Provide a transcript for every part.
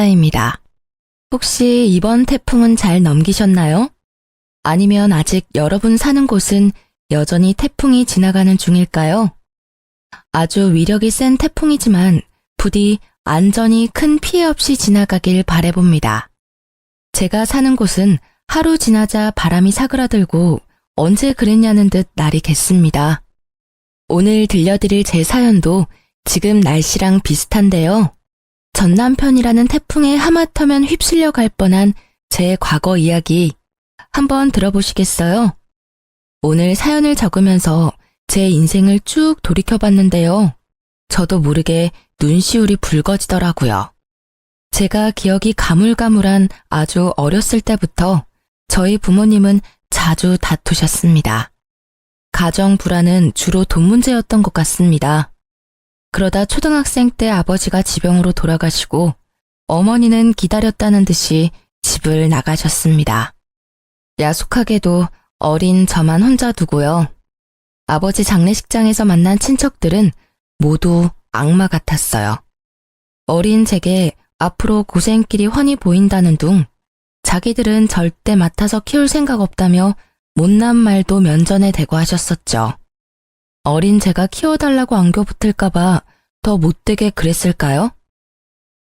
입니다. 혹시 이번 태풍은 잘 넘기셨나요? 아니면 아직 여러분 사는 곳은 여전히 태풍이 지나가는 중일까요? 아주 위력이 센 태풍이지만 부디 안전히 큰 피해 없이 지나가길 바라봅니다. 제가 사는 곳은 하루 지나자 바람이 사그라들고 언제 그랬냐는 듯 날이 겠습니다. 오늘 들려드릴 제 사연도 지금 날씨랑 비슷한데요. 전 남편이라는 태풍에 하마터면 휩쓸려 갈 뻔한 제 과거 이야기 한번 들어보시겠어요? 오늘 사연을 적으면서 제 인생을 쭉 돌이켜봤는데요. 저도 모르게 눈시울이 붉어지더라고요. 제가 기억이 가물가물한 아주 어렸을 때부터 저희 부모님은 자주 다투셨습니다. 가정 불화는 주로 돈 문제였던 것 같습니다. 그러다 초등학생 때 아버지가 지병으로 돌아가시고 어머니는 기다렸다는 듯이 집을 나가셨습니다. 야속하게도 어린 저만 혼자 두고요. 아버지 장례식장에서 만난 친척들은 모두 악마 같았어요. 어린 제게 앞으로 고생길이 훤히 보인다는 둥 자기들은 절대 맡아서 키울 생각 없다며 못난 말도 면전에 대고 하셨었죠. 어린 제가 키워달라고 안겨붙을까봐 더 못되게 그랬을까요?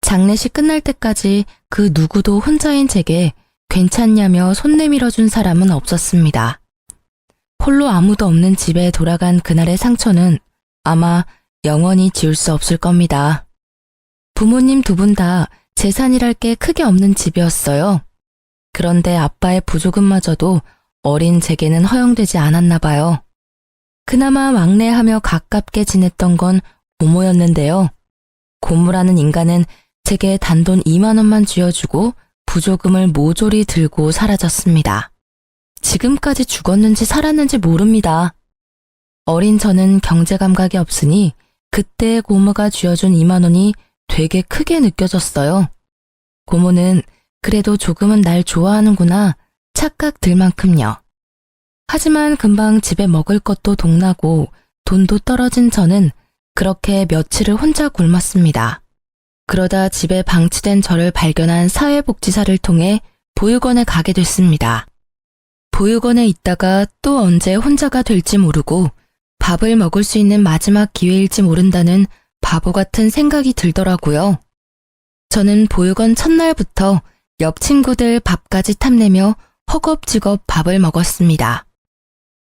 장례식 끝날 때까지 그 누구도 혼자인 제게 괜찮냐며 손 내밀어준 사람은 없었습니다. 홀로 아무도 없는 집에 돌아간 그날의 상처는 아마 영원히 지울 수 없을 겁니다. 부모님 두 분 다 재산이랄 게 크게 없는 집이었어요. 그런데 아빠의 부조금마저도 어린 제게는 허용되지 않았나 봐요. 그나마 막내하며 가깝게 지냈던 건 고모였는데요. 고모라는 인간은 제게 단돈 2만 원만 쥐어주고 부조금을 모조리 들고 사라졌습니다. 지금까지 죽었는지 살았는지 모릅니다. 어린 저는 경제 감각이 없으니 그때 고모가 쥐어준 2만 원이 되게 크게 느껴졌어요. 고모는 그래도 조금은 날 좋아하는구나 착각 들 만큼요. 하지만 금방 집에 먹을 것도 동나고 돈도 떨어진 저는 그렇게 며칠을 혼자 굶었습니다. 그러다 집에 방치된 저를 발견한 사회복지사를 통해 보육원에 가게 됐습니다. 보육원에 있다가 또 언제 혼자가 될지 모르고 밥을 먹을 수 있는 마지막 기회일지 모른다는 바보 같은 생각이 들더라고요. 저는 보육원 첫날부터 옆 친구들 밥까지 탐내며 허겁지겁 밥을 먹었습니다.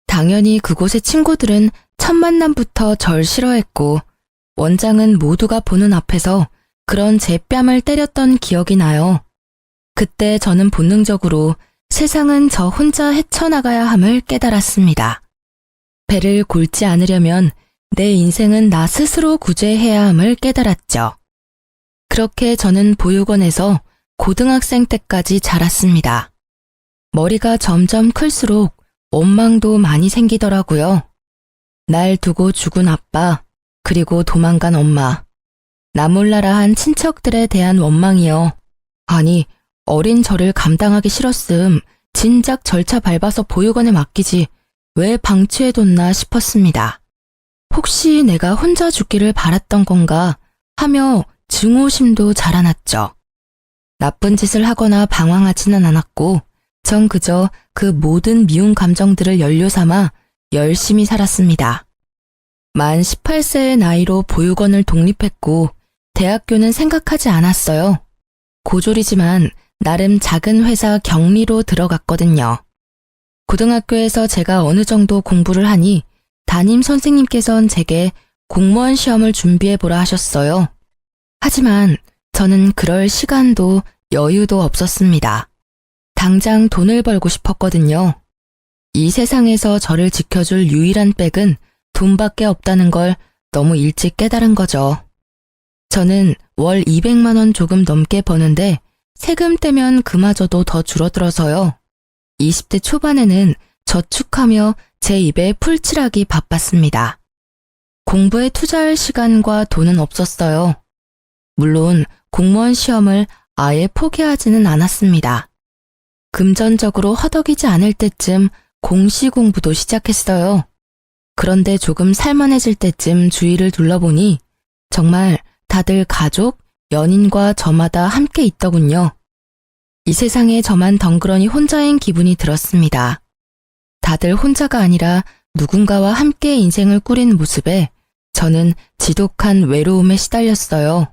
당연히 그곳의 친구들은 첫 만남부터 절 싫어했고 원장은 모두가 보는 앞에서 그런 제 뺨을 때렸던 기억이 나요. 그때 저는 본능적으로 세상은 저 혼자 헤쳐나가야 함을 깨달았습니다. 배를 골지 않으려면 내 인생은 나 스스로 구제해야 함을 깨달았죠. 그렇게 저는 보육원에서 고등학생 때까지 자랐습니다. 머리가 점점 클수록 원망도 많이 생기더라고요. 날 두고 죽은 아빠, 그리고 도망간 엄마, 나 몰라라 한 친척들에 대한 원망이요. 아니, 어린 저를 감당하기 싫었음 진작 절차 밟아서 보육원에 맡기지 왜 방치해뒀나 싶었습니다. 혹시 내가 혼자 죽기를 바랐던 건가 하며 증오심도 자라났죠. 나쁜 짓을 하거나 방황하지는 않았고 전 그저 그 모든 미운 감정들을 연료 삼아 열심히 살았습니다. 만 18세의 나이로 보육원을 독립했고 대학교는 생각하지 않았어요. 고졸이지만 나름 작은 회사 경리로 들어갔거든요. 고등학교에서 제가 어느 정도 공부를 하니 담임 선생님께선 제게 공무원 시험을 준비해보라 하셨어요. 하지만 저는 그럴 시간도 여유도 없었습니다. 당장 돈을 벌고 싶었거든요. 이 세상에서 저를 지켜줄 유일한 백은 돈밖에 없다는 걸 너무 일찍 깨달은 거죠. 저는 월 200만 원 조금 넘게 버는데 세금 떼면 그마저도 더 줄어들어서요. 20대 초반에는 저축하며 제 입에 풀칠하기 바빴습니다. 공부에 투자할 시간과 돈은 없었어요. 물론 공무원 시험을 아예 포기하지는 않았습니다. 금전적으로 허덕이지 않을 때쯤 공시 공부도 시작했어요. 그런데 조금 살만해질 때쯤 주위를 둘러보니 정말 다들 가족, 연인과 저마다 함께 있더군요. 이 세상에 저만 덩그러니 혼자인 기분이 들었습니다. 다들 혼자가 아니라 누군가와 함께 인생을 꾸린 모습에 저는 지독한 외로움에 시달렸어요.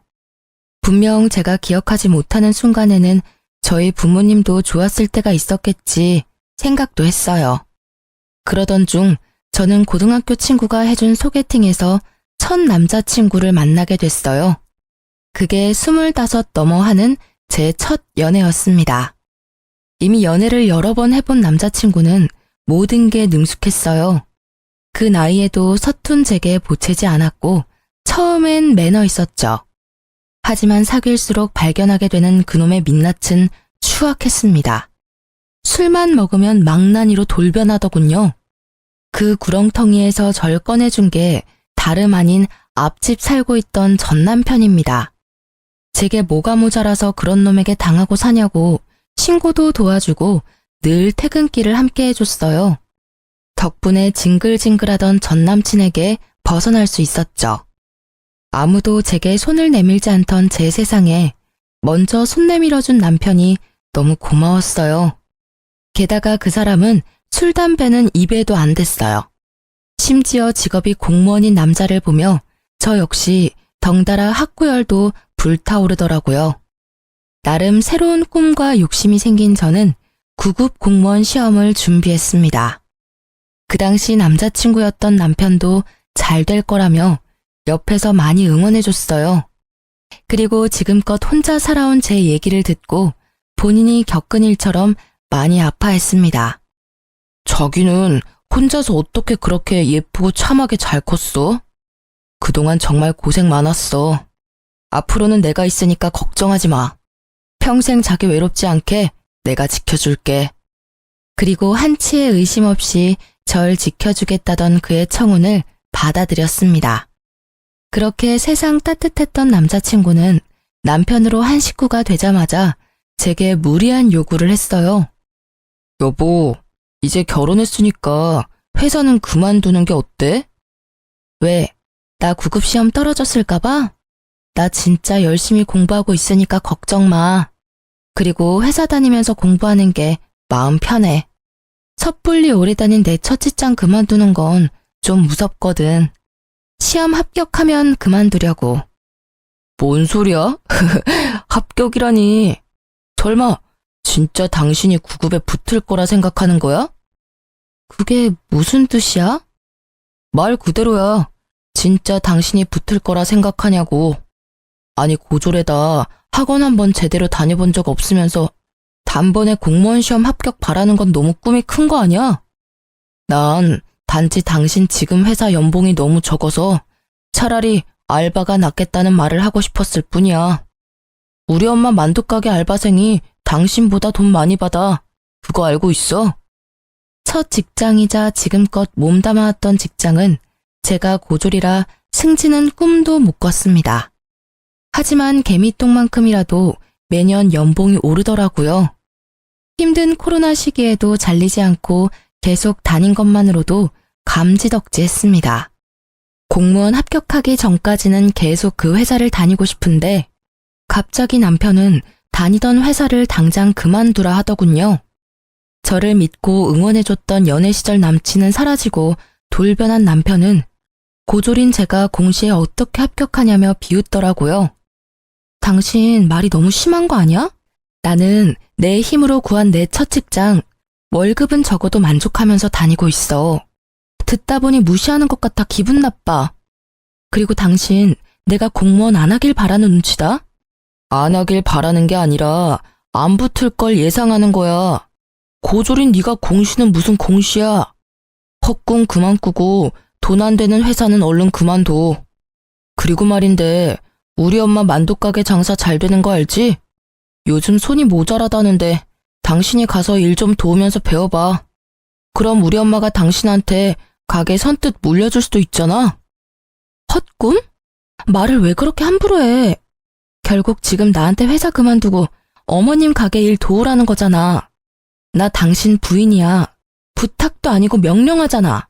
분명 제가 기억하지 못하는 순간에는 저희 부모님도 좋았을 때가 있었겠지 생각도 했어요. 그러던 중 저는 고등학교 친구가 해준 소개팅에서 첫 남자친구를 만나게 됐어요. 그게 25 넘어 하는 제 첫 연애였습니다. 이미 연애를 여러 번 해본 남자친구는 모든 게 능숙했어요. 그 나이에도 서툰 제게 보채지 않았고 처음엔 매너 있었죠. 하지만 사귈수록 발견하게 되는 그놈의 민낯은 추악했습니다. 술만 먹으면 망나니로 돌변하더군요. 그 구렁텅이에서 절 꺼내준 게 다름 아닌 앞집 살고 있던 전 남편입니다. 제게 뭐가 모자라서 그런 놈에게 당하고 사냐고 신고도 도와주고 늘 퇴근길을 함께 해줬어요. 덕분에 징글징글하던 전 남친에게 벗어날 수 있었죠. 아무도 제게 손을 내밀지 않던 제 세상에 먼저 손 내밀어준 남편이 너무 고마웠어요. 게다가 그 사람은 술, 담배는 입에도 안 댔어요. 심지어 직업이 공무원인 남자를 보며 저 역시 덩달아 학구열도 불타오르더라고요. 나름 새로운 꿈과 욕심이 생긴 저는 9급 공무원 시험을 준비했습니다. 그 당시 남자친구였던 남편도 잘 될 거라며 옆에서 많이 응원해줬어요. 그리고 지금껏 혼자 살아온 제 얘기를 듣고 본인이 겪은 일처럼 많이 아파했습니다. 자기는 혼자서 어떻게 그렇게 예쁘고 참하게 잘 컸어? 그동안 정말 고생 많았어. 앞으로는 내가 있으니까 걱정하지 마. 평생 자기 외롭지 않게 내가 지켜줄게. 그리고 한치의 의심 없이 절 지켜주겠다던 그의 청혼을 받아들였습니다. 그렇게 세상 따뜻했던 남자친구는 남편으로 한 식구가 되자마자 제게 무리한 요구를 했어요. 여보, 이제 결혼했으니까 회사는 그만두는 게 어때? 왜? 나 9급 시험 떨어졌을까봐? 나 진짜 열심히 공부하고 있으니까 걱정 마. 그리고 회사 다니면서 공부하는 게 마음 편해. 섣불리 오래 다닌 내 첫 직장 그만두는 건 좀 무섭거든. 시험 합격하면 그만두려고. 뭔 소리야? 합격이라니. 설마 진짜 당신이 9급에 붙을 거라 생각하는 거야? 그게 무슨 뜻이야? 말 그대로야. 진짜 당신이 붙을 거라 생각하냐고. 아니 고졸에다 학원 한번 제대로 다녀본 적 없으면서 단번에 공무원 시험 합격 바라는 건 너무 꿈이 큰 거 아니야? 난 단지 당신 지금 회사 연봉이 너무 적어서 차라리 알바가 낫겠다는 말을 하고 싶었을 뿐이야. 우리 엄마 만두가게 알바생이 당신보다 돈 많이 받아. 그거 알고 있어? 첫 직장이자 지금껏 몸담아왔던 직장은 제가 고졸이라 승진은 꿈도 못 꿨습니다. 하지만 개미똥만큼이라도 매년 연봉이 오르더라고요. 힘든 코로나 시기에도 잘리지 않고 계속 다닌 것만으로도 감지덕지했습니다. 공무원 합격하기 전까지는 계속 그 회사를 다니고 싶은데 갑자기 남편은 다니던 회사를 당장 그만두라 하더군요. 저를 믿고 응원해줬던 연애 시절 남친은 사라지고 돌변한 남편은 고졸인 제가 공시에 어떻게 합격하냐며 비웃더라고요. 당신 말이 너무 심한 거 아니야? 나는 내 힘으로 구한 내 첫 직장, 월급은 적어도 만족하면서 다니고 있어. 듣다 보니 무시하는 것 같아 기분 나빠. 그리고 당신 내가 공무원 안 하길 바라는 눈치다? 안 하길 바라는 게 아니라 안 붙을 걸 예상하는 거야. 고졸인 네가 공시는 무슨 공시야. 헛꿈 그만 꾸고 돈 안 되는 회사는 얼른 그만둬. 그리고 말인데 우리 엄마 만두가게 장사 잘 되는 거 알지? 요즘 손이 모자라다는데 당신이 가서 일 좀 도우면서 배워봐. 그럼 우리 엄마가 당신한테 가게 선뜻 물려줄 수도 있잖아. 헛꿈? 말을 왜 그렇게 함부로 해? 결국 지금 나한테 회사 그만두고 어머님 가게 일 도우라는 거잖아. 나 당신 부인이야. 부탁도 아니고 명령하잖아.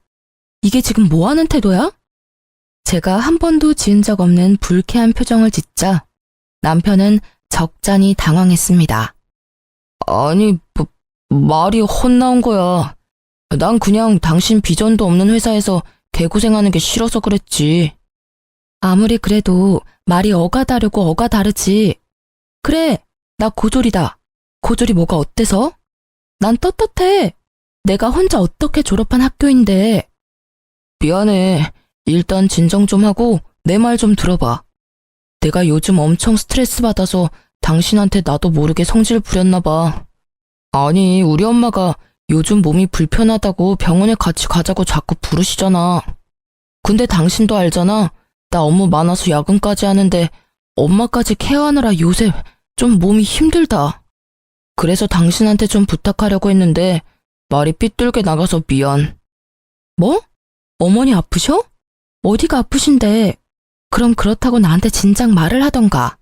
이게 지금 뭐 하는 태도야? 제가 한 번도 지은 적 없는 불쾌한 표정을 짓자 남편은 적잖이 당황했습니다. 아니, 말이 헛나온 거야. 난 그냥 당신 비전도 없는 회사에서 개고생하는 게 싫어서 그랬지. 아무리 그래도 말이 어가 다르고 어가 다르지. 그래, 나 고졸이다. 고졸이 뭐가 어때서? 난 떳떳해. 내가 혼자 어떻게 졸업한 학교인데. 미안해. 일단 진정 좀 하고 내 말 좀 들어봐. 내가 요즘 엄청 스트레스 받아서 당신한테 나도 모르게 성질 부렸나 봐. 아니, 우리 엄마가 요즘 몸이 불편하다고 병원에 같이 가자고 자꾸 부르시잖아. 근데 당신도 알잖아. 나 업무 많아서 야근까지 하는데 엄마까지 케어하느라 요새 좀 몸이 힘들다. 그래서 당신한테 좀 부탁하려고 했는데 말이 삐뚤게 나가서 미안. 뭐? 어머니 아프셔? 어디가 아프신데? 그럼 그렇다고 나한테 진작 말을 하던가.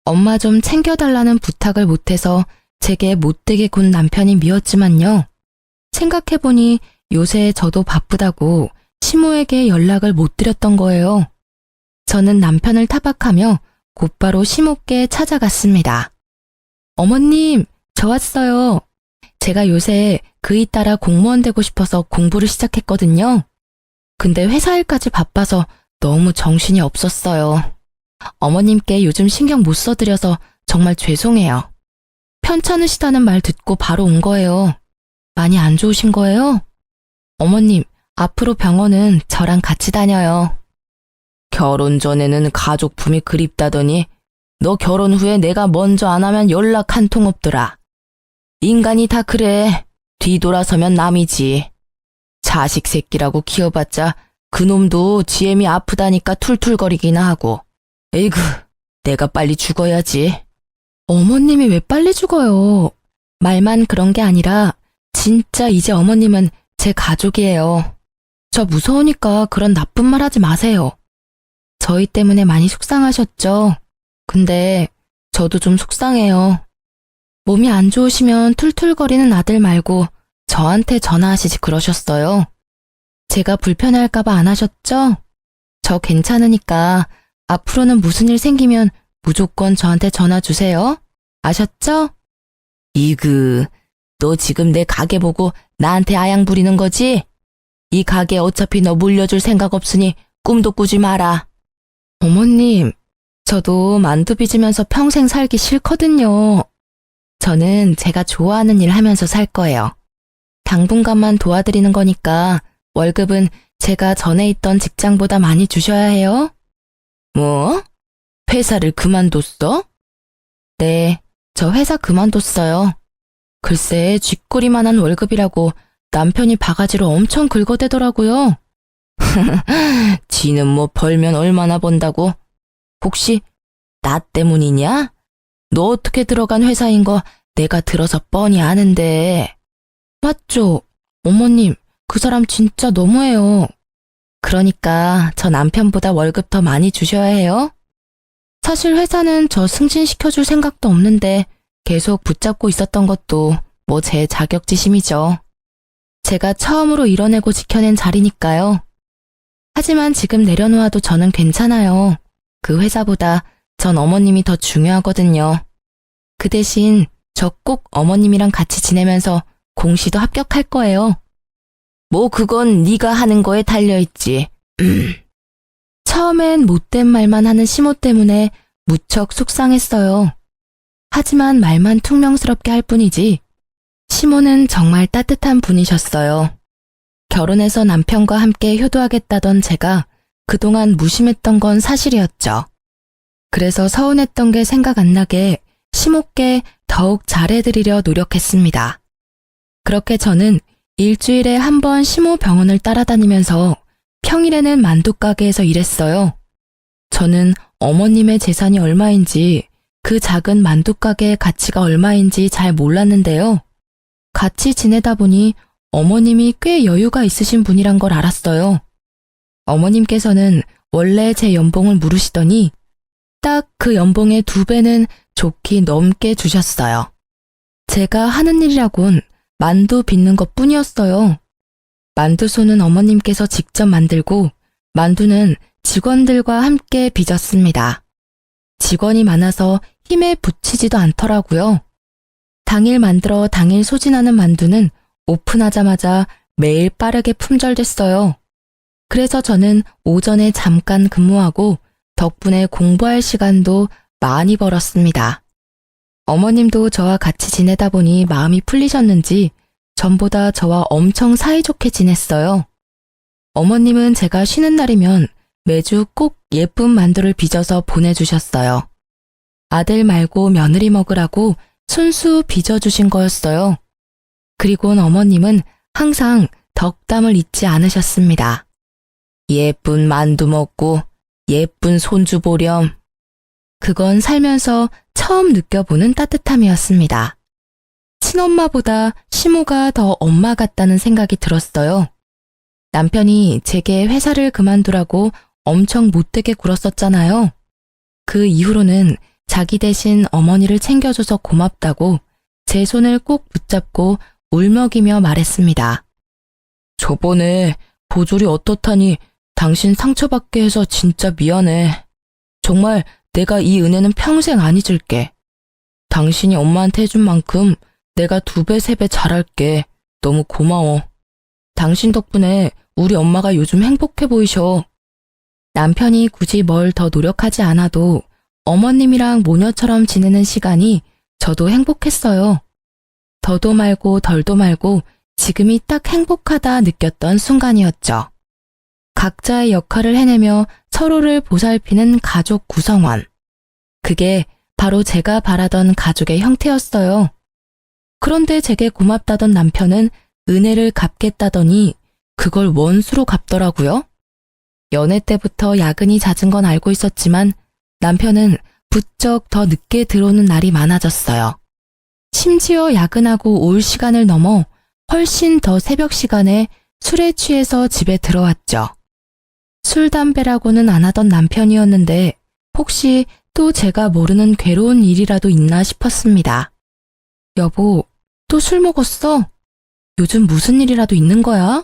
엄마 좀 챙겨달라는 부탁을 못해서 제게 못되게 군 남편이 미웠지만요. 생각해보니 요새 저도 바쁘다고 시모에게 연락을 못 드렸던 거예요. 저는 남편을 타박하며 곧바로 시모께 찾아갔습니다. 어머님, 저 왔어요. 제가 요새 그이 따라 공무원 되고 싶어서 공부를 시작했거든요. 근데 회사 일까지 바빠서 너무 정신이 없었어요. 어머님께 요즘 신경 못 써드려서 정말 죄송해요. 편찮으시다는 말 듣고 바로 온 거예요. 많이 안 좋으신 거예요? 어머님, 앞으로 병원은 저랑 같이 다녀요. 결혼 전에는 가족품이 그립다더니 너 결혼 후에 내가 먼저 안 하면 연락 한 통 없더라. 인간이 다 그래. 뒤돌아서면 남이지. 자식 새끼라고 키워봤자 그놈도 지엠이 아프다니까 툴툴거리기나 하고. 에이구, 내가 빨리 죽어야지. 어머님이 왜 빨리 죽어요? 말만 그런 게 아니라 진짜 이제 어머님은 제 가족이에요. 저 무서우니까 그런 나쁜 말 하지 마세요. 저희 때문에 많이 속상하셨죠? 근데 저도 좀 속상해요. 몸이 안 좋으시면 툴툴거리는 아들 말고 저한테 전화하시지 그러셨어요. 제가 불편할까봐 안 하셨죠? 저 괜찮으니까 앞으로는 무슨 일 생기면 무조건 저한테 전화 주세요. 아셨죠? 이그, 너 지금 내 가게 보고 나한테 아양 부리는 거지? 이 가게 어차피 너 물려줄 생각 없으니 꿈도 꾸지 마라. 어머님, 저도 만두 빚으면서 평생 살기 싫거든요. 저는 제가 좋아하는 일 하면서 살 거예요. 당분간만 도와드리는 거니까 월급은 제가 전에 있던 직장보다 많이 주셔야 해요. 뭐? 회사를 그만뒀어? 네, 저 회사 그만뒀어요. 글쎄, 쥐꼬리만한 월급이라고 남편이 바가지로 엄청 긁어대더라고요. 지는 뭐 벌면 얼마나 번다고? 혹시 나 때문이냐? 너 어떻게 들어간 회사인 거 내가 들어서 뻔히 아는데. 맞죠? 어머님, 그 사람 진짜 너무해요. 그러니까 저 남편보다 월급 더 많이 주셔야 해요. 사실 회사는 저 승진시켜줄 생각도 없는데 계속 붙잡고 있었던 것도 뭐 제 자격지심이죠. 제가 처음으로 이뤄내고 지켜낸 자리니까요. 하지만 지금 내려놓아도 저는 괜찮아요. 그 회사보다 전 어머님이 더 중요하거든요. 그 대신 저 꼭 어머님이랑 같이 지내면서 공시도 합격할 거예요. 뭐 그건 네가 하는 거에 달려있지. 처음엔 못된 말만 하는 시모 때문에 무척 속상했어요. 하지만 말만 퉁명스럽게 할 뿐이지 시모는 정말 따뜻한 분이셨어요. 결혼해서 남편과 함께 효도하겠다던 제가 그동안 무심했던 건 사실이었죠. 그래서 서운했던 게 생각 안 나게 시모께 더욱 잘해드리려 노력했습니다. 그렇게 저는 일주일에 한 번 시모 병원을 따라다니면서 평일에는 만두가게에서 일했어요. 저는 어머님의 재산이 얼마인지 그 작은 만두가게의 가치가 얼마인지 잘 몰랐는데요. 같이 지내다 보니 어머님이 꽤 여유가 있으신 분이란 걸 알았어요. 어머님께서는 원래 제 연봉을 물으시더니 딱 그 연봉의 2배는 좋게 넘게 주셨어요. 제가 하는 일이라곤 만두 빚는 것 뿐이었어요. 만두소는 어머님께서 직접 만들고 만두는 직원들과 함께 빚었습니다. 직원이 많아서 힘에 붙이지도 않더라고요. 당일 만들어 당일 소진하는 만두는 오픈하자마자 매일 빠르게 품절됐어요. 그래서 저는 오전에 잠깐 근무하고 덕분에 공부할 시간도 많이 벌었습니다. 어머님도 저와 같이 지내다 보니 마음이 풀리셨는지 전보다 저와 엄청 사이좋게 지냈어요. 어머님은 제가 쉬는 날이면 매주 꼭 예쁜 만두를 빚어서 보내주셨어요. 아들 말고 며느리 먹으라고 순수 빚어주신 거였어요. 그리곤 어머님은 항상 덕담을 잊지 않으셨습니다. 예쁜 만두 먹고 예쁜 손주 보렴. 그건 살면서 처음 느껴보는 따뜻함이었습니다. 친엄마보다 시모가 더 엄마 같다는 생각이 들었어요. 남편이 제게 회사를 그만두라고 엄청 못되게 굴었었잖아요. 그 이후로는 자기 대신 어머니를 챙겨줘서 고맙다고 제 손을 꼭 붙잡고 울먹이며 말했습니다. 저번에 보졸이 어떻다니 당신 상처받게 해서 진짜 미안해. 정말 내가 이 은혜는 평생 안 잊을게. 당신이 엄마한테 해준 만큼 내가 2배, 3배 잘할게. 너무 고마워. 당신 덕분에 우리 엄마가 요즘 행복해 보이셔. 남편이 굳이 뭘 더 노력하지 않아도 어머님이랑 모녀처럼 지내는 시간이 저도 행복했어요. 더도 말고 덜도 말고 지금이 딱 행복하다 느꼈던 순간이었죠. 각자의 역할을 해내며 서로를 보살피는 가족 구성원. 그게 바로 제가 바라던 가족의 형태였어요. 그런데 제게 고맙다던 남편은 은혜를 갚겠다더니 그걸 원수로 갚더라고요. 연애 때부터 야근이 잦은 건 알고 있었지만 남편은 부쩍 더 늦게 들어오는 날이 많아졌어요. 심지어 야근하고 올 시간을 넘어 훨씬 더 새벽 시간에 술에 취해서 집에 들어왔죠. 술, 담배라고는 안 하던 남편이었는데 혹시 또 제가 모르는 괴로운 일이라도 있나 싶었습니다. 여보, 또 술 먹었어? 요즘 무슨 일이라도 있는 거야?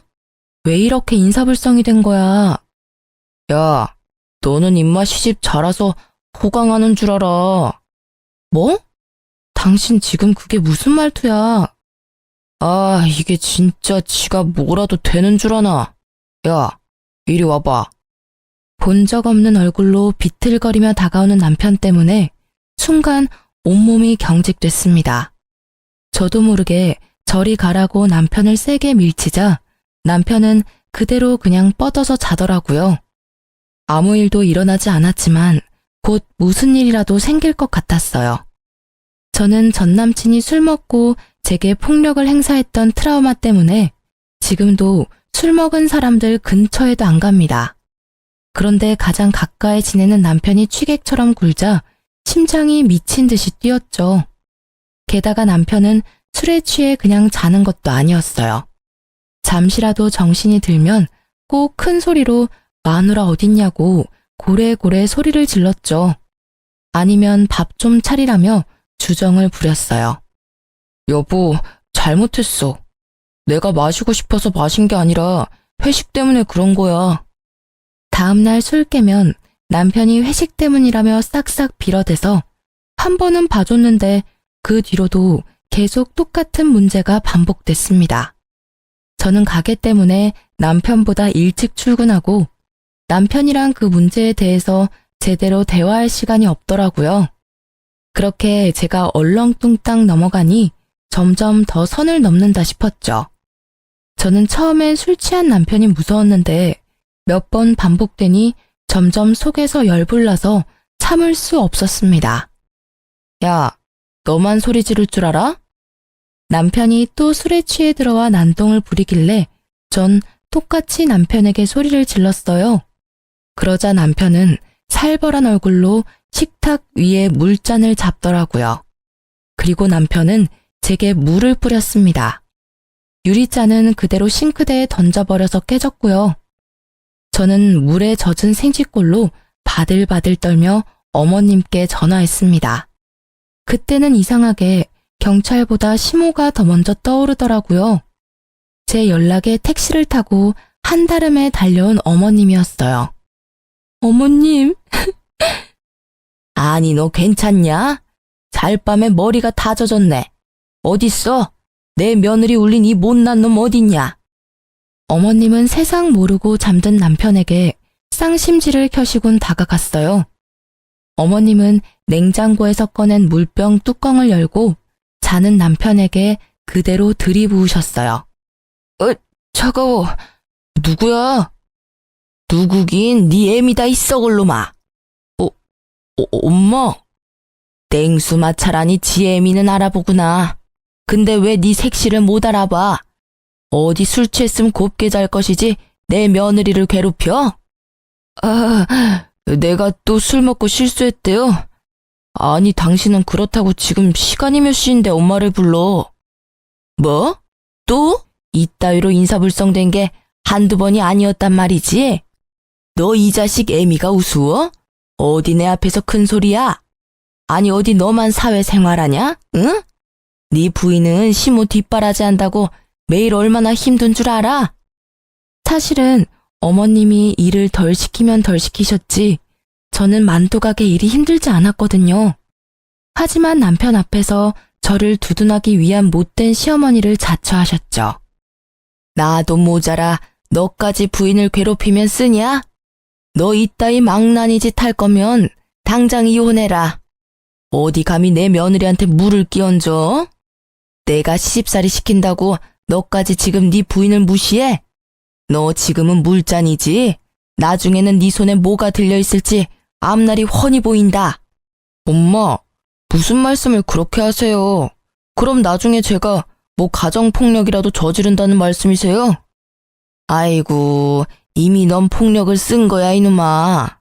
왜 이렇게 인사불성이 된 거야? 야, 너는 입맛 시집 자라서 호강하는 줄 알아. 뭐? 당신 지금 그게 무슨 말투야? 아, 이게 진짜 지가 뭐라도 되는 줄 아나? 야, 이리 와봐. 본 적 없는 얼굴로 비틀거리며 다가오는 남편 때문에 순간 온몸이 경직됐습니다. 저도 모르게 저리 가라고 남편을 세게 밀치자 남편은 그대로 그냥 뻗어서 자더라고요. 아무 일도 일어나지 않았지만 곧 무슨 일이라도 생길 것 같았어요. 저는 전 남친이 술 먹고 제게 폭력을 행사했던 트라우마 때문에 지금도 술 먹은 사람들 근처에도 안 갑니다. 그런데 가장 가까이 지내는 남편이 취객처럼 굴자 심장이 미친 듯이 뛰었죠. 게다가 남편은 술에 취해 그냥 자는 것도 아니었어요. 잠시라도 정신이 들면 꼭 큰 소리로 마누라 어딨냐고 고래고래 소리를 질렀죠. 아니면 밥 좀 차리라며 주정을 부렸어요. 여보, 잘못했어. 내가 마시고 싶어서 마신 게 아니라 회식 때문에 그런 거야. 다음날 술 깨면 남편이 회식 때문이라며 싹싹 빌어대서 한 번은 봐줬는데 그 뒤로도 계속 똑같은 문제가 반복됐습니다. 저는 가게 때문에 남편보다 일찍 출근하고 남편이랑 그 문제에 대해서 제대로 대화할 시간이 없더라고요. 그렇게 제가 얼렁뚱땅 넘어가니 점점 더 선을 넘는다 싶었죠. 저는 처음엔 술 취한 남편이 무서웠는데 몇 번 반복되니 점점 속에서 열불나서 참을 수 없었습니다. 야, 너만 소리 지를 줄 알아? 남편이 또 술에 취해 들어와 난동을 부리길래 전 똑같이 남편에게 소리를 질렀어요. 그러자 남편은 살벌한 얼굴로 식탁 위에 물잔을 잡더라고요. 그리고 남편은 제게 물을 뿌렸습니다. 유리잔은 그대로 싱크대에 던져버려서 깨졌고요. 저는 물에 젖은 생쥐꼴로 바들바들 떨며 어머님께 전화했습니다. 그때는 이상하게 경찰보다 시모가 더 먼저 떠오르더라고요. 제 연락에 택시를 타고 한달음에 달려온 어머님이었어요. 어머님, 아니, 너 괜찮냐? 잘밤에 머리가 다 젖었네. 어딨어? 내 며느리 울린 이 못난 놈 어딨냐? 어머님은 세상 모르고 잠든 남편에게 쌍심지를 켜시곤 다가갔어요. 어머님은 냉장고에서 꺼낸 물병 뚜껑을 열고 자는 남편에게 그대로 들이부으셨어요. 차가워. 누구야? 누구긴 네 애미다 이 썩을 놈아. 엄마? 땡수 마찰하니 지 애미는 알아보구나. 근데 왜 네 색시를 못 알아봐? 어디 술 취했으면 곱게 잘 것이지 내 며느리를 괴롭혀? 내가 또 술 먹고 실수했대요. 아니, 당신은 그렇다고 지금 시간이 몇 시인데 엄마를 불러. 뭐? 또? 이따위로 인사불성된 게 한두 번이 아니었단 말이지? 너 이 자식 애미가 우스워? 어디 내 앞에서 큰 소리야? 아니, 어디 너만 사회생활하냐? 응? 네 부인은 시모 뒷바라지 한다고 매일 얼마나 힘든 줄 알아? 사실은 어머님이 일을 덜 시키면 덜 시키셨지 저는 만두가게 일이 힘들지 않았거든요. 하지만 남편 앞에서 저를 두둔하기 위한 못된 시어머니를 자처하셨죠. 나도 모자라 너까지 부인을 괴롭히면 쓰냐? 너 이따위 망나니 짓 할 거면 당장 이혼해라. 어디 감히 내 며느리한테 물을 끼얹어? 내가 시집살이 시킨다고 너까지 지금 네 부인을 무시해? 너 지금은 물잔이지? 나중에는 네 손에 뭐가 들려있을지 앞날이 훤히 보인다. 엄마, 무슨 말씀을 그렇게 하세요? 그럼 나중에 제가 뭐 가정폭력이라도 저지른다는 말씀이세요? 아이고, 이미 넌 폭력을 쓴 거야, 이놈아.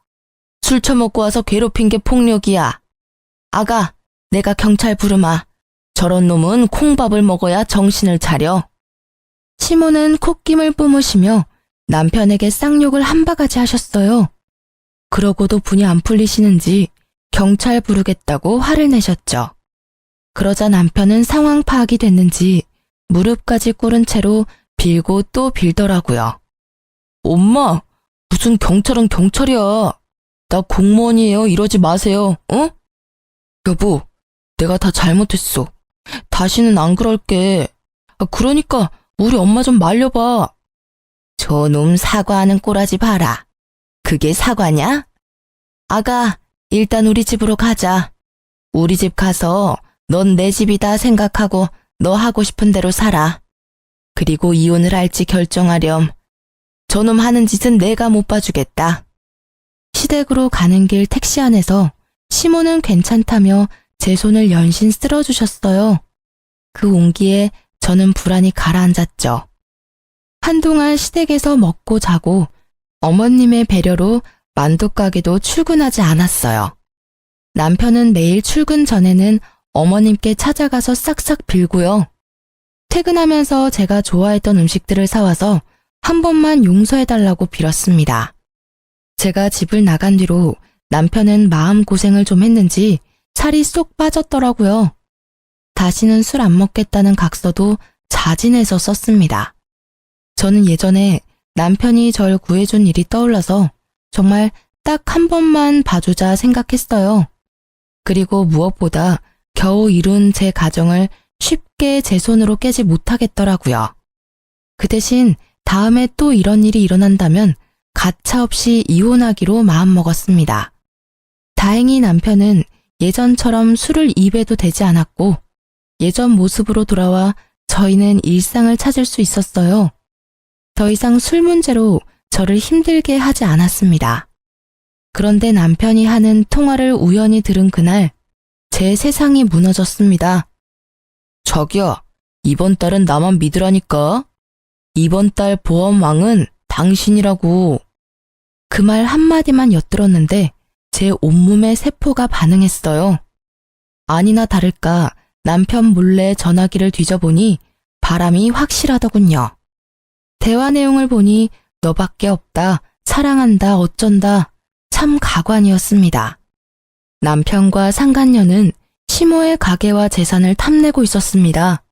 술 처먹고 와서 괴롭힌 게 폭력이야. 아가, 내가 경찰 부르마. 저런 놈은 콩밥을 먹어야 정신을 차려. 시모는 콧김을 뿜으시며 남편에게 쌍욕을 한 바가지 하셨어요. 그러고도 분이 안 풀리시는지 경찰 부르겠다고 화를 내셨죠. 그러자 남편은 상황 파악이 됐는지 무릎까지 꿇은 채로 빌고 또 빌더라고요. 엄마, 무슨 경찰은 경찰이야. 나 공무원이에요. 이러지 마세요. 어? 여보, 내가 다 잘못했어. 다시는 안 그럴게. 그러니까 우리 엄마 좀 말려봐. 저놈 사과하는 꼬라지 봐라. 그게 사과냐? 아가, 일단 우리 집으로 가자. 우리 집 가서 넌 내 집이다 생각하고 너 하고 싶은 대로 살아. 그리고 이혼을 할지 결정하렴. 저놈 하는 짓은 내가 못 봐주겠다. 시댁으로 가는 길 택시 안에서 시모는 괜찮다며 제 손을 연신 쓸어주셨어요. 그 온기에 저는 불안이 가라앉았죠. 한동안 시댁에서 먹고 자고 어머님의 배려로 만두가게도 출근하지 않았어요. 남편은 매일 출근 전에는 어머님께 찾아가서 싹싹 빌고요. 퇴근하면서 제가 좋아했던 음식들을 사와서 한 번만 용서해달라고 빌었습니다. 제가 집을 나간 뒤로 남편은 마음고생을 좀 했는지 살이 쏙 빠졌더라고요. 다시는 술 안 먹겠다는 각서도 자진해서 썼습니다. 저는 예전에 남편이 절 구해준 일이 떠올라서 정말 딱 한 번만 봐주자 생각했어요. 그리고 무엇보다 겨우 이룬 제 가정을 쉽게 제 손으로 깨지 못하겠더라고요. 그 대신 다음에 또 이런 일이 일어난다면 가차없이 이혼하기로 마음먹었습니다. 다행히 남편은 예전처럼 술을 입에도 대지 않았고 예전 모습으로 돌아와 저희는 일상을 찾을 수 있었어요. 더 이상 술 문제로 저를 힘들게 하지 않았습니다. 그런데 남편이 하는 통화를 우연히 들은 그날 제 세상이 무너졌습니다. 자기야, 이번 달은 나만 믿으라니까. 이번 달 보험왕은 당신이라고. 그 말 한마디만 엿들었는데 제 온몸의 세포가 반응했어요. 아니나 다를까 남편 몰래 전화기를 뒤져보니 바람이 확실하더군요. 대화 내용을 보니 너밖에 없다, 사랑한다, 어쩐다, 참 가관이었습니다. 남편과 상간녀는 시모의 가게와 재산을 탐내고 있었습니다.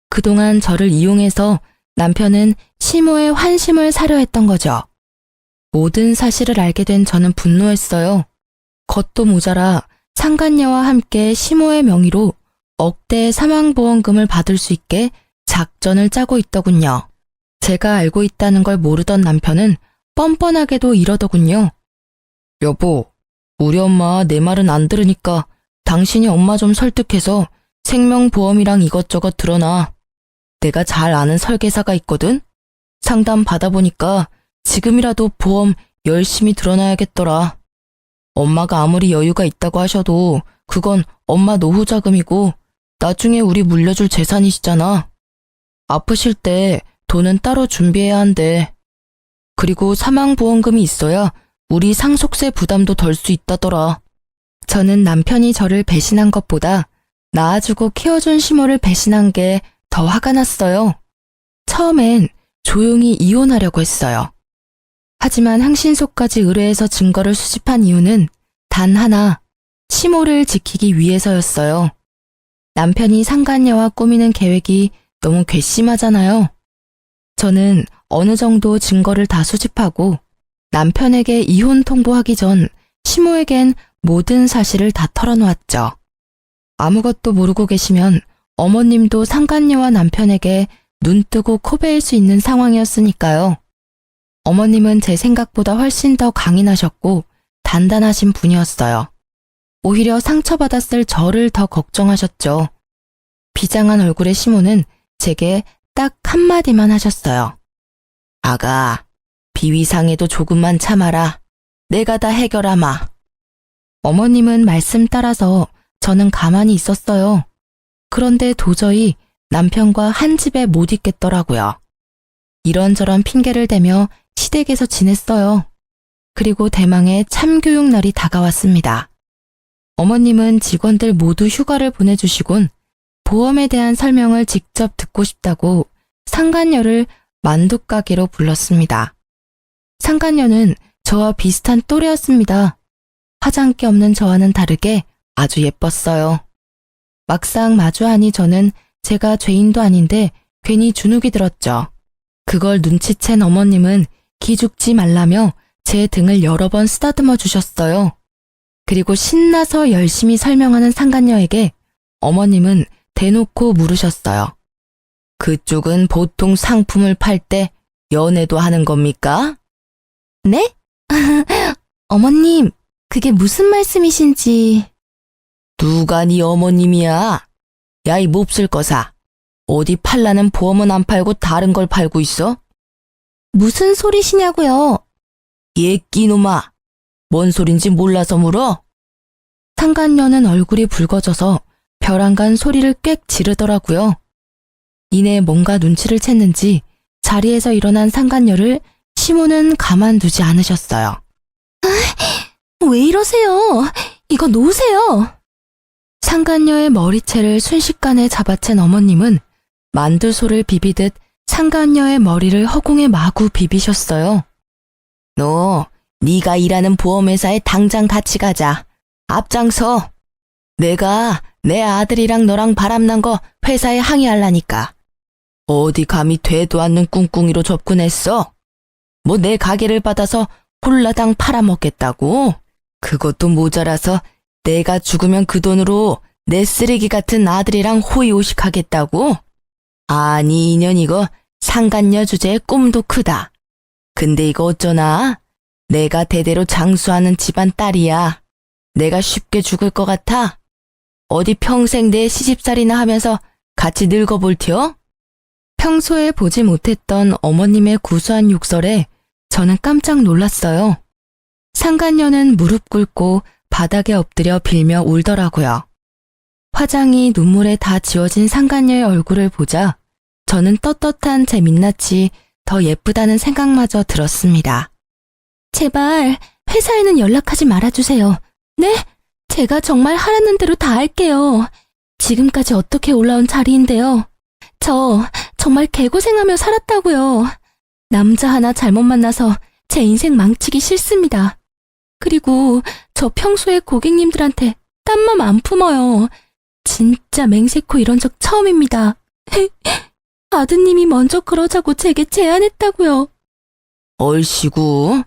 그동안 저를 이용해서 남편은 시모의 환심을 사려 했던 거죠. 모든 사실을 알게 된 저는 분노했어요. 겉도 모자라 상간녀와 함께 시모의 명의로 억대 사망보험금을 받을 수 있게 작전을 짜고 있더군요. 제가 알고 있다는 걸 모르던 남편은 뻔뻔하게도 이러더군요. 여보, 우리 엄마 내 말은 안 들으니까 당신이 엄마 좀 설득해서 생명보험이랑 이것저것 들어놔. 내가 잘 아는 설계사가 있거든? 상담 받아보니까 지금이라도 보험 열심히 들어놔야겠더라. 엄마가 아무리 여유가 있다고 하셔도 그건 엄마 노후 자금이고 나중에 우리 물려줄 재산이시잖아. 아프실 때 돈은 따로 준비해야 한대. 그리고 사망보험금이 있어야 우리 상속세 부담도 덜 수 있다더라. 저는 남편이 저를 배신한 것보다 낳아주고 키워준 시모를 배신한 게 더 화가 났어요. 처음엔 조용히 이혼하려고 했어요. 하지만 항신소까지 의뢰해서 증거를 수집한 이유는 단 하나, 시모를 지키기 위해서였어요. 남편이 상간녀와 꾸미는 계획이 너무 괘씸하잖아요. 저는 어느 정도 증거를 다 수집하고 남편에게 이혼 통보하기 전 시모에겐 모든 사실을 다 털어놓았죠. 아무것도 모르고 계시면 어머님도 상간녀와 남편에게 눈 뜨고 코 베일 수 있는 상황이었으니까요. 어머님은 제 생각보다 훨씬 더 강인하셨고 단단하신 분이었어요. 오히려 상처받았을 저를 더 걱정하셨죠. 비장한 얼굴의 시모는 제게 딱 한마디만 하셨어요. 아가, 비위상에도 조금만 참아라. 내가 다 해결하마. 어머님은 말씀 따라서 저는 가만히 있었어요. 그런데 도저히 남편과 한 집에 못 있겠더라고요. 이런저런 핑계를 대며 시댁에서 지냈어요. 그리고 대망의 참교육 날이 다가왔습니다. 어머님은 직원들 모두 휴가를 보내주시곤 보험에 대한 설명을 직접 듣고 싶다고 상간녀를 만두가게로 불렀습니다. 상간녀는 저와 비슷한 또래였습니다. 화장기 없는 저와는 다르게 아주 예뻤어요. 막상 마주하니 저는 제가 죄인도 아닌데 괜히 주눅이 들었죠. 그걸 눈치챈 어머님은 기죽지 말라며 제 등을 여러 번 쓰다듬어 주셨어요. 그리고 신나서 열심히 설명하는 상간녀에게 어머님은 대놓고 물으셨어요. 그쪽은 보통 상품을 팔 때 연애도 하는 겁니까? 네? 어머님, 그게 무슨 말씀이신지. 누가 네 어머님이야? 야, 이 몹쓸 거사. 어디 팔라는 보험은 안 팔고 다른 걸 팔고 있어? 무슨 소리시냐고요? 예끼놈아. 뭔 소린지 몰라서 물어? 상간녀는 얼굴이 붉어져서 벼랑간 소리를 꽥 지르더라고요. 이내 뭔가 눈치를 챘는지 자리에서 일어난 상간녀를 시모는 가만두지 않으셨어요. 왜 이러세요? 이거 놓으세요. 상간녀의 머리채를 순식간에 잡아챈 어머님은 만두소를 비비듯 상간녀의 머리를 허공에 마구 비비셨어요. 너, 네가 일하는 보험회사에 당장 같이 가자. 앞장서. 내가 내 아들이랑 너랑 바람난 거 회사에 항의하려니까. 어디 감히 되도 않는 꿍꿍이로 접근했어? 뭐 내 가게를 받아서 홀라당 팔아먹겠다고? 그것도 모자라서 내가 죽으면 그 돈으로 내 쓰레기 같은 아들이랑 호의호식하겠다고? 아니, 인연 이거 상간녀 주제에 꿈도 크다. 근데 이거 어쩌나? 내가 대대로 장수하는 집안 딸이야. 내가 쉽게 죽을 것 같아? 어디 평생 내 시집살이나 하면서 같이 늙어볼 티어? 평소에 보지 못했던 어머님의 구수한 욕설에 저는 깜짝 놀랐어요. 상간녀는 무릎 꿇고 바닥에 엎드려 빌며 울더라고요. 화장이 눈물에 다 지워진 상간녀의 얼굴을 보자 저는 떳떳한 제 민낯이 더 예쁘다는 생각마저 들었습니다. 제발 회사에는 연락하지 말아주세요. 네? 제가 정말 하라는 대로 다 할게요. 지금까지 어떻게 올라온 자리인데요. 저 정말 개고생하며 살았다고요. 남자 하나 잘못 만나서 제 인생 망치기 싫습니다. 그리고 저 평소에 고객님들한테 딴 맘 안 품어요. 진짜 맹세코 이런 적 처음입니다. 아드님이 먼저 그러자고 제게 제안했다고요. 얼씨구,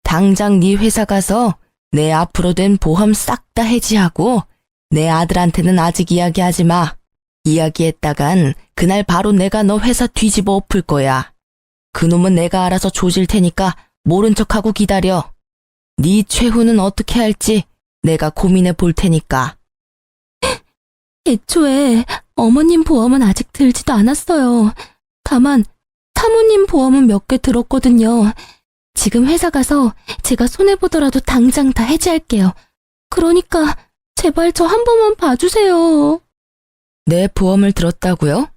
당장 네 회사 가서 내 앞으로 된 보험 싹 다 해지하고 내 아들한테는 아직 이야기하지 마. 이야기했다간 그날 바로 내가 너 회사 뒤집어 엎을 거야. 그놈은 내가 알아서 조질 테니까 모른 척하고 기다려. 네 최후는 어떻게 할지 내가 고민해 볼 테니까. 애초에 어머님 보험은 아직 들지도 않았어요. 다만 사모님 보험은 몇 개 들었거든요. 지금 회사 가서 제가 손해보더라도 당장 다 해지할게요. 그러니까 제발 저 한 번만 봐주세요. 내 보험을 들었다고요?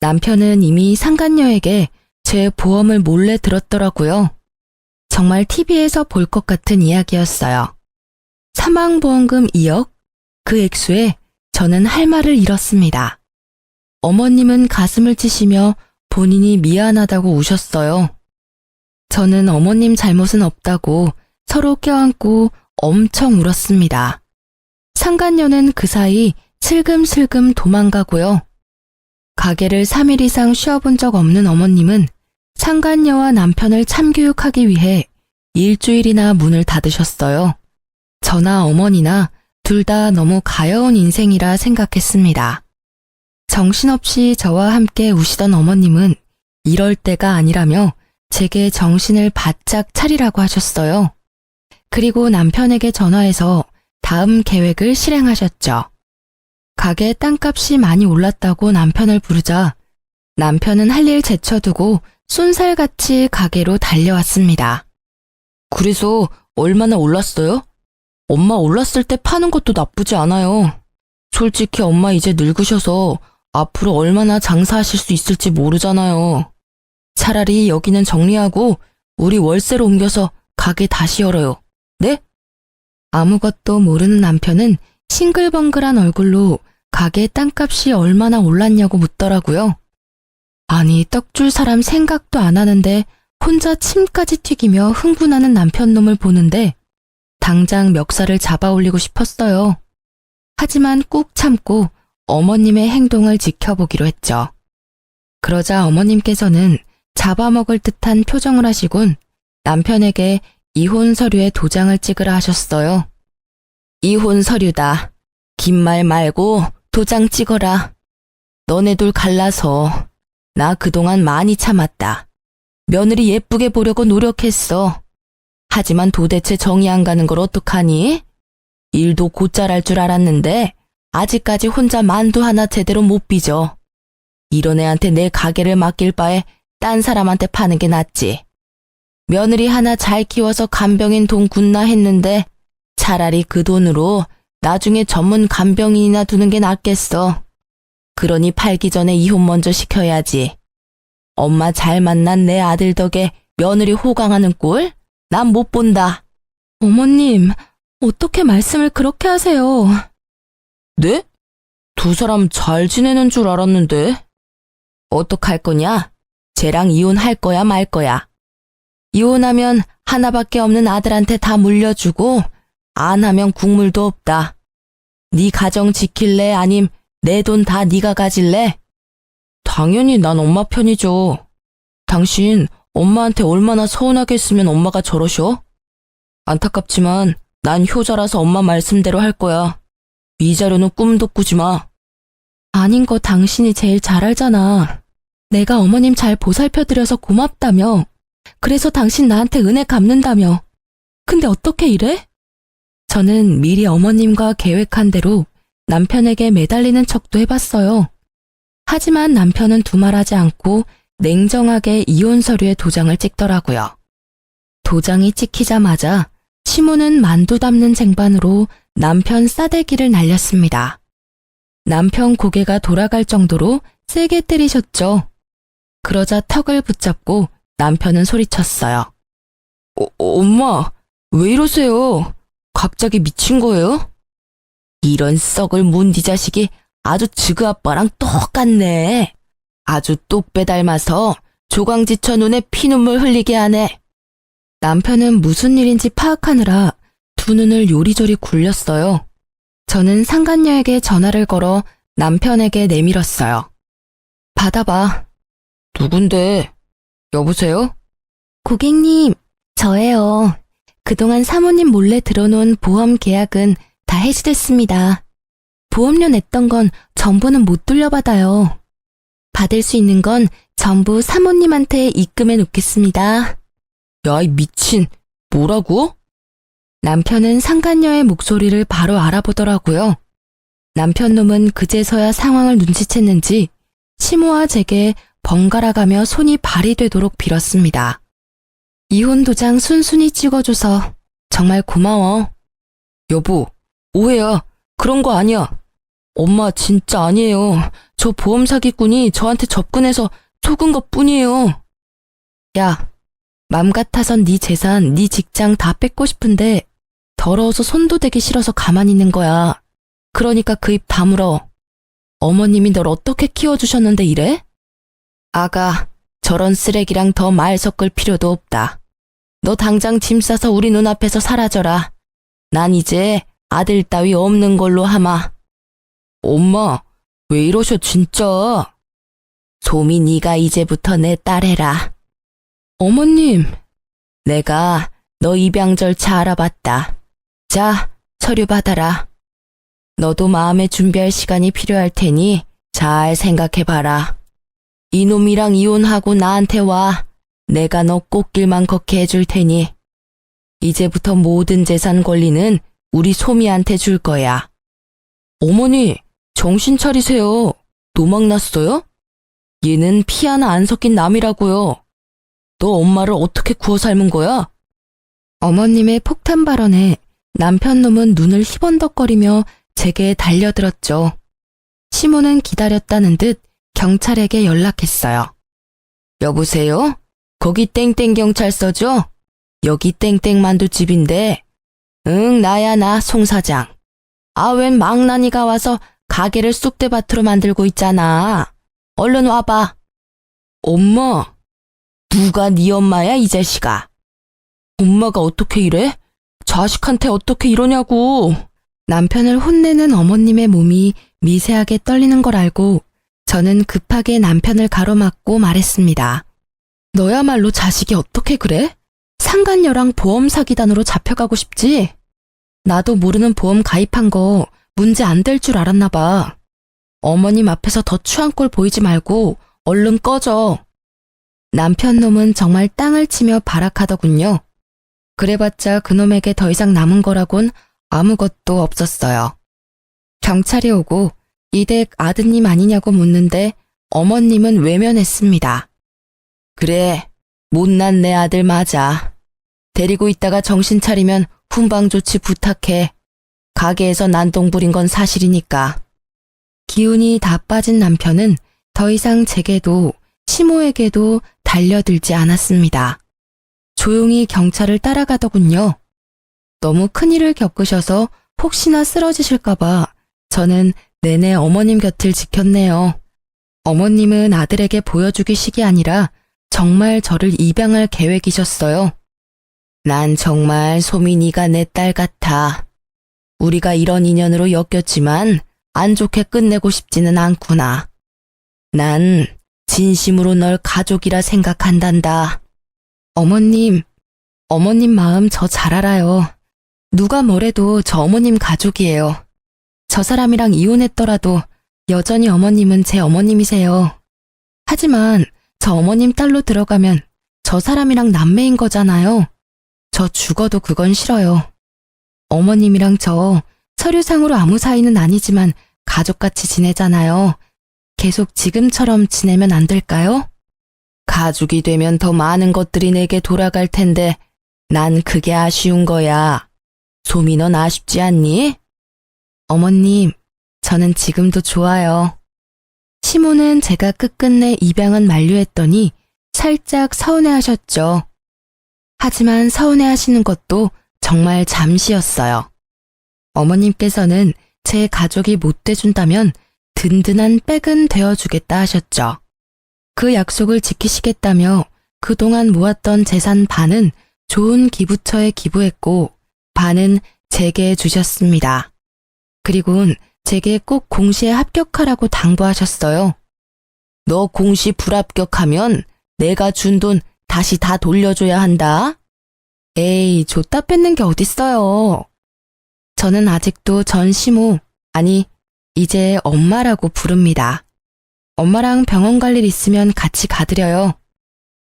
남편은 이미 상간녀에게 제 보험을 몰래 들었더라고요. 정말 TV에서 볼 것 같은 이야기였어요. 사망보험금 2억? 그 액수에 저는 할 말을 잃었습니다. 어머님은 가슴을 치시며 본인이 미안하다고 우셨어요. 저는 어머님 잘못은 없다고 서로 껴안고 엄청 울었습니다. 상간녀는 그 사이 슬금슬금 도망가고요. 가게를 3일 이상 쉬어본 적 없는 어머님은 상간녀와 남편을 참교육하기 위해 일주일이나 문을 닫으셨어요. 저나 어머니나 둘 다 너무 가여운 인생이라 생각했습니다. 정신없이 저와 함께 우시던 어머님은 이럴 때가 아니라며 제게 정신을 바짝 차리라고 하셨어요. 그리고 남편에게 전화해서 다음 계획을 실행하셨죠. 가게 땅값이 많이 올랐다고 남편을 부르자 남편은 할 일 제쳐두고 쏜살같이 가게로 달려왔습니다. 그래서 얼마나 올랐어요? 엄마 올랐을 때 파는 것도 나쁘지 않아요. 솔직히 엄마 이제 늙으셔서 앞으로 얼마나 장사하실 수 있을지 모르잖아요. 차라리 여기는 정리하고 우리 월세로 옮겨서 가게 다시 열어요. 네? 아무것도 모르는 남편은 싱글벙글한 얼굴로 가게 땅값이 얼마나 올랐냐고 묻더라고요. 아니, 떡줄 사람 생각도 안 하는데 혼자 침까지 튀기며 흥분하는 남편 놈을 보는데 당장 멱살을 잡아 올리고 싶었어요. 하지만 꾹 참고 어머님의 행동을 지켜보기로 했죠. 그러자 어머님께서는 잡아먹을 듯한 표정을 하시곤 남편에게 이혼 서류에 도장을 찍으라 하셨어요. 이혼 서류다. 긴 말 말고 도장 찍어라. 너네 둘 갈라서 나 그동안 많이 참았다. 며느리 예쁘게 보려고 노력했어. 하지만 도대체 정이 안 가는 걸 어떡하니? 일도 곧잘 할 줄 알았는데 아직까지 혼자 만두 하나 제대로 못 빚어. 이런 애한테 내 가게를 맡길 바에 딴 사람한테 파는 게 낫지. 며느리 하나 잘 키워서 간병인 돈 굿나 했는데 차라리 그 돈으로 나중에 전문 간병인이나 두는 게 낫겠어. 그러니 팔기 전에 이혼 먼저 시켜야지. 엄마 잘 만난 내 아들 덕에 며느리 호강하는 꼴? 난 못 본다. 어머님, 어떻게 말씀을 그렇게 하세요? 네? 두 사람 잘 지내는 줄 알았는데. 어떡할 거냐? 쟤랑 이혼할 거야 말 거야. 이혼하면 하나밖에 없는 아들한테 다 물려주고 안 하면 국물도 없다. 네 가정 지킬래 아님 내 돈 다 네가 가질래? 당연히 난 엄마 편이죠. 당신 엄마한테 얼마나 서운하게 했으면 엄마가 저러셔? 안타깝지만 난 효자라서 엄마 말씀대로 할 거야. 위자료는 꿈도 꾸지 마. 아닌 거 당신이 제일 잘 알잖아. 내가 어머님 잘 보살펴드려서 고맙다며. 그래서 당신 나한테 은혜 갚는다며. 근데 어떻게 이래? 저는 미리 어머님과 계획한 대로 남편에게 매달리는 척도 해봤어요. 하지만 남편은 두말하지 않고 냉정하게 이혼 서류에 도장을 찍더라고요. 도장이 찍히자마자 시모는 만두 담는 쟁반으로 남편 싸대기를 날렸습니다. 남편 고개가 돌아갈 정도로 세게 때리셨죠. 그러자 턱을 붙잡고 남편은 소리쳤어요. 엄마, 왜 이러세요? 갑자기 미친 거예요? 이런 썩을 문디 자식이 아주 지그 아빠랑 똑같네. 아주 똑배 닮아서 조강지처 눈에 피눈물 흘리게 하네. 남편은 무슨 일인지 파악하느라 두 눈을 요리조리 굴렸어요. 저는 상간녀에게 전화를 걸어 남편에게 내밀었어요. 받아봐. 누군데? 여보세요? 고객님, 저예요. 그동안 사모님 몰래 들어놓은 보험 계약은 다 해지됐습니다. 보험료 냈던 건 전부는 못 돌려받아요. 받을 수 있는 건 전부 사모님한테 입금해 놓겠습니다. 야, 이 미친. 뭐라고? 남편은 상간녀의 목소리를 바로 알아보더라고요. 남편 놈은 그제서야 상황을 눈치챘는지 시모와 제게 번갈아가며 손이 발이 되도록 빌었습니다. 이혼 도장 순순히 찍어줘서 정말 고마워. 여보, 오해야. 그런 거 아니야. 엄마 진짜 아니에요. 저 보험 사기꾼이 저한테 접근해서 속은 것 뿐이에요. 야, 맘 같아선 네 재산, 네 직장 다 뺏고 싶은데 더러워서 손도 대기 싫어서 가만히 있는 거야. 그러니까 그 입 다물어. 어머님이 널 어떻게 키워주셨는데 이래? 아가, 저런 쓰레기랑 더 말 섞을 필요도 없다. 너 당장 짐 싸서 우리 눈앞에서 사라져라. 난 이제 아들 따위 없는 걸로 하마. 엄마, 왜 이러셔 진짜? 소미 네가 이제부터 내 딸 해라. 어머님, 내가 너 입양 절차 알아봤다. 자, 서류 받아라. 너도 마음의 준비할 시간이 필요할 테니 잘 생각해봐라. 이놈이랑 이혼하고 나한테 와. 내가 너 꽃길만 걷게 해줄 테니. 이제부터 모든 재산 권리는 우리 소미한테 줄 거야. 어머니, 정신 차리세요. 노망 났어요? 얘는 피 하나 안 섞인 남이라고요. 너 엄마를 어떻게 구워 삶은 거야? 어머님의 폭탄 발언에 남편 놈은 눈을 희번덕거리며 제게 달려들었죠. 시모는 기다렸다는 듯 경찰에게 연락했어요. 여보세요? 거기 땡땡 경찰서죠? 여기 땡땡 만두집인데. 응, 나야 나 송 사장. 아, 웬 망나니가 와서 가게를 쑥대밭으로 만들고 있잖아. 얼른 와봐. 엄마, 누가 네 엄마야 이 자식아? 엄마가 어떻게 이래? 자식한테 어떻게 이러냐고. 남편을 혼내는 어머님의 몸이 미세하게 떨리는 걸 알고 저는 급하게 남편을 가로막고 말했습니다. 너야말로 자식이 어떻게 그래? 상간녀랑 보험 사기단으로 잡혀가고 싶지? 나도 모르는 보험 가입한 거 문제 안 될 줄 알았나 봐. 어머님 앞에서 더 추한 꼴 보이지 말고 얼른 꺼져. 남편 놈은 정말 땅을 치며 발악하더군요. 그래봤자 그놈에게 더 이상 남은 거라곤 아무것도 없었어요. 경찰이 오고 이 댁 아드님 아니냐고 묻는데 어머님은 외면했습니다. 그래, 못난 내 아들 맞아. 데리고 있다가 정신 차리면 훈방 조치 부탁해. 가게에서 난동 부린 건 사실이니까. 기운이 다 빠진 남편은 더 이상 제게도 시모에게도 달려들지 않았습니다. 조용히 경찰을 따라가더군요. 너무 큰일을 겪으셔서 혹시나 쓰러지실까봐 저는 내내 어머님 곁을 지켰네요. 어머님은 아들에게 보여주기식이 아니라 정말 저를 입양할 계획이셨어요. 난 정말 소민이가 내 딸 같아. 우리가 이런 인연으로 엮였지만 안 좋게 끝내고 싶지는 않구나. 난 진심으로 널 가족이라 생각한단다. 어머님 마음 저 잘 알아요. 누가 뭐래도 저 어머님 가족이에요. 저 사람이랑 이혼했더라도 여전히 어머님은 제 어머님이세요. 하지만 저 어머님 딸로 들어가면 저 사람이랑 남매인 거잖아요. 저 죽어도 그건 싫어요. 어머님이랑 저 서류상으로 아무 사이는 아니지만 가족같이 지내잖아요. 계속 지금처럼 지내면 안 될까요? 가족이 되면 더 많은 것들이 내게 돌아갈 텐데 난 그게 아쉬운 거야. 소미 넌 아쉽지 않니? 어머님, 저는 지금도 좋아요. 시모는 제가 끝끝내 입양은 만류했더니 살짝 서운해하셨죠. 하지만 서운해하시는 것도 정말 잠시였어요. 어머님께서는 제 가족이 못 돼준다면 든든한 백은 되어주겠다 하셨죠. 그 약속을 지키시겠다며 그동안 모았던 재산 반은 좋은 기부처에 기부했고 반은 제게 주셨습니다. 그리고는 제게 꼭 공시에 합격하라고 당부하셨어요. 너 공시 불합격하면 내가 준 돈 다시 다 돌려줘야 한다. 에이, 줬다 뺏는 게 어딨어요. 저는 아직도 전 시모, 아니, 이제 엄마라고 부릅니다. 엄마랑 병원 갈 일 있으면 같이 가드려요.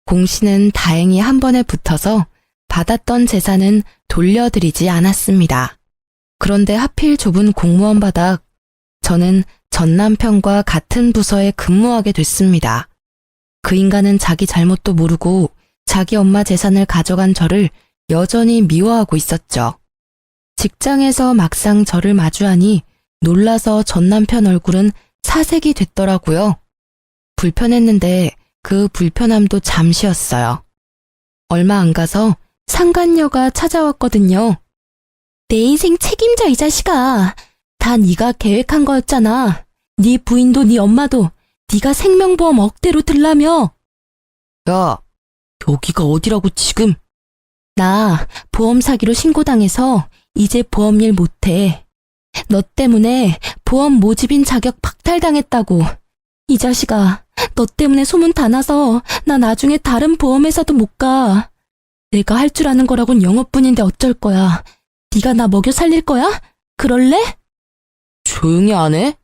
공씨는 다행히 한 번에 붙어서 받았던 재산은 돌려드리지 않았습니다. 그런데 하필 좁은 공무원 바닥, 저는 전 남편과 같은 부서에 근무하게 됐습니다. 그 인간은 자기 잘못도 모르고 자기 엄마 재산을 가져간 저를 여전히 미워하고 있었죠. 직장에서 막상 저를 마주하니 놀라서 전 남편 얼굴은 사색이 됐더라고요. 불편했는데 그 불편함도 잠시였어요. 얼마 안 가서 상간녀가 찾아왔거든요. 내 인생 책임져, 이 자식아. 다 네가 계획한 거였잖아. 네 부인도 네 엄마도 네가 생명보험 억대로 들라며. 야, 여기가 어디라고 지금? 나 보험 사기로 신고당해서 이제 보험일 못해. 너 때문에 보험 모집인 자격 박탈당했다고. 이 자식아, 너 때문에 소문 다 나서 나 나중에 다른 보험회사도 못 가. 내가 할 줄 아는 거라곤 영어뿐인데 어쩔 거야. 네가 나 먹여 살릴 거야? 그럴래? 조용히 안 해?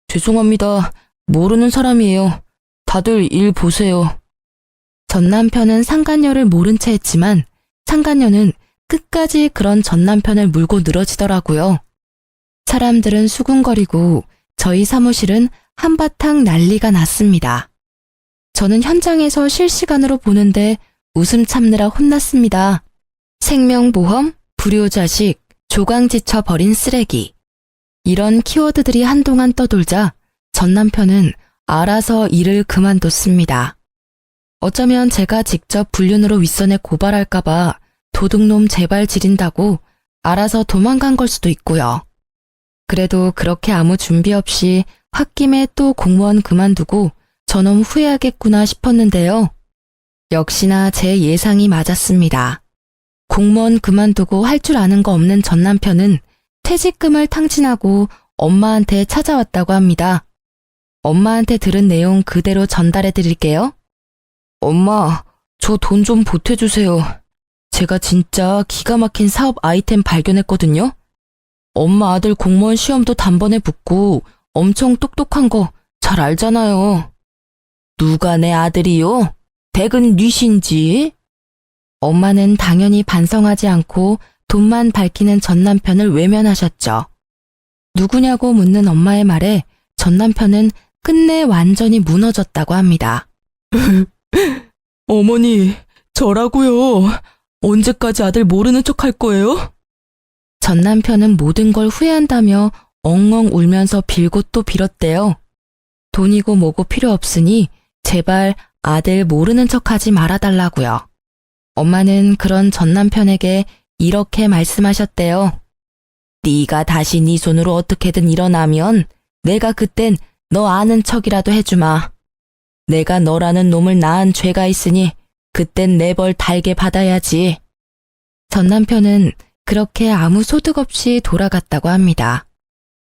죄송합니다. 모르는 사람이에요. 다들 일 보세요. 전 남편은 상간녀를 모른 채 했지만 상간녀는 끝까지 그런 전 남편을 물고 늘어지더라고요. 사람들은 수군거리고 저희 사무실은 한바탕 난리가 났습니다. 저는 현장에서 실시간으로 보는데 웃음 참느라 혼났습니다. 생명보험, 불효자식, 조강지쳐 버린 쓰레기. 이런 키워드들이 한동안 떠돌자 전 남편은 알아서 일을 그만뒀습니다. 어쩌면 제가 직접 불륜으로 윗선에 고발할까봐 도둑놈 제발 지린다고 알아서 도망간 걸 수도 있고요. 그래도 그렇게 아무 준비 없이 홧김에 또 공무원 그만두고 저놈 후회하겠구나 싶었는데요. 역시나 제 예상이 맞았습니다. 공무원 그만두고 할 줄 아는 거 없는 전 남편은 퇴직금을 탕진하고 엄마한테 찾아왔다고 합니다. 엄마한테 들은 내용 그대로 전달해 드릴게요. 엄마, 저 돈 좀 보태주세요. 제가 진짜 기가 막힌 사업 아이템 발견했거든요. 엄마 아들 공무원 시험도 단번에 붙고 엄청 똑똑한 거 잘 알잖아요. 누가 내 아들이요? 댁은 뉘신지? 엄마는 당연히 반성하지 않고 돈만 밝히는 전 남편을 외면하셨죠. 누구냐고 묻는 엄마의 말에 전 남편은 끝내 완전히 무너졌다고 합니다. 어머니, 저라고요. 언제까지 아들 모르는 척 할 거예요? 전 남편은 모든 걸 후회한다며 엉엉 울면서 빌고 또 빌었대요. 돈이고 뭐고 필요 없으니 제발 아들 모르는 척하지 말아달라고요. 엄마는 그런 전 남편에게 이렇게 말씀하셨대요. 네가 다시 네 손으로 어떻게든 일어나면 내가 그땐 너 아는 척이라도 해주마. 내가 너라는 놈을 낳은 죄가 있으니 그땐 내 벌 달게 받아야지. 전 남편은 그렇게 아무 소득 없이 돌아갔다고 합니다.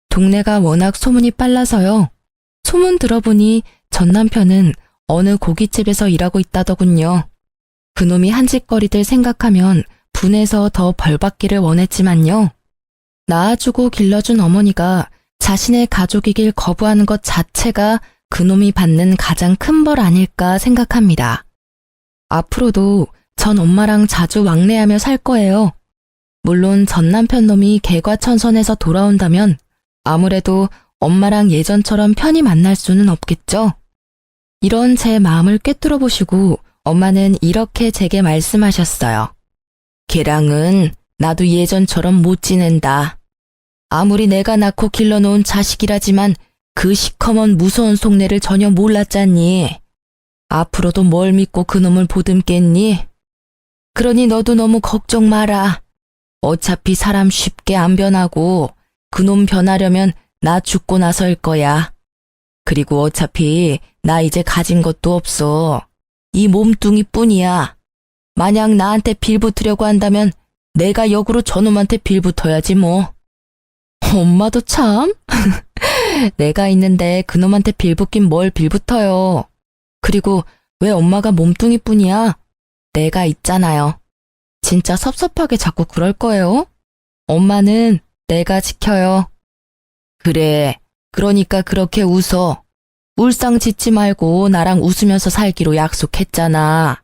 동네가 워낙 소문이 빨라서요. 소문 들어보니 전 남편은 어느 고깃집에서 일하고 있다더군요. 그놈이 한 짓거리들 생각하면 분해서 더 벌받기를 원했지만요. 낳아주고 길러준 어머니가 자신의 가족이길 거부하는 것 자체가 그놈이 받는 가장 큰 벌 아닐까 생각합니다. 앞으로도 전 엄마랑 자주 왕래하며 살 거예요. 물론 전 남편 놈이 개과천선해서 돌아온다면 아무래도 엄마랑 예전처럼 편히 만날 수는 없겠죠. 이런 제 마음을 꿰뚫어 보시고 엄마는 이렇게 제게 말씀하셨어요. 걔랑은 나도 예전처럼 못 지낸다. 아무리 내가 낳고 길러놓은 자식이라지만 그 시커먼 무서운 속내를 전혀 몰랐잖니. 앞으로도 뭘 믿고 그놈을 보듬겠니? 그러니 너도 너무 걱정 마라. 어차피 사람 쉽게 안 변하고 그놈 변하려면 나 죽고 나서일 거야. 그리고 어차피 나 이제 가진 것도 없어. 이 몸뚱이 뿐이야. 만약 나한테 빌붙으려고 한다면 내가 역으로 저놈한테 빌붙어야지 뭐. 엄마도 참. 내가 있는데 그놈한테 빌붙긴 뭘 빌붙어요. 그리고 왜 엄마가 몸뚱이 뿐이야? 내가 있잖아요. 진짜 섭섭하게 자꾸 그럴 거예요? 엄마는 내가 지켜요. 그래, 그러니까 그렇게 웃어. 울상 짓지 말고 나랑 웃으면서 살기로 약속했잖아.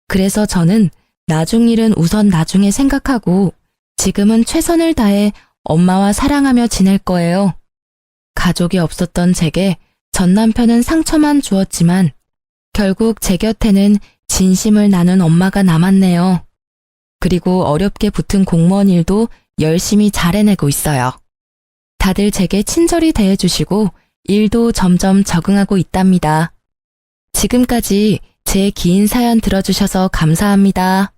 그래서 저는 나중 일은 우선 나중에 생각하고 지금은 최선을 다해 엄마와 사랑하며 지낼 거예요. 가족이 없었던 제게 전 남편은 상처만 주었지만 결국 제 곁에는 진심을 나눈 엄마가 남았네요. 그리고 어렵게 붙은 공무원 일도 열심히 잘 해내고 있어요. 다들 제게 친절히 대해주시고 일도 점점 적응하고 있답니다. 지금까지 제 긴 사연 들어주셔서 감사합니다.